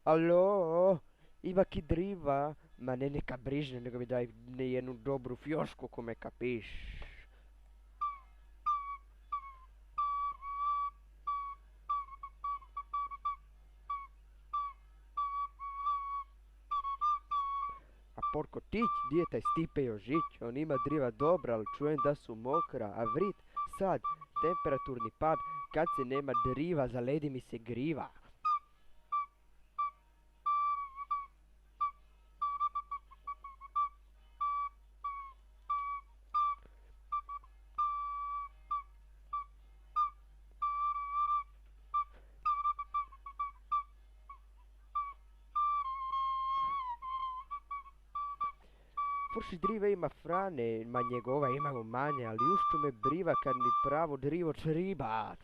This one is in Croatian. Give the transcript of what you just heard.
Alo, ima ki driva, ma ne neka brižna, nego mi daj jednu dobru fjošku ko me kapiš. A porko tić, di je taj Stipe Jožić, on ima driva dobra, ali čujem da su mokra, a vrit, sad, temperaturni pad, kad se nema driva, zaledi mi se griva. Furši drive ima frane, ma njegova imamo manje, ali ušću me briva kad mi pravo drivo čriba.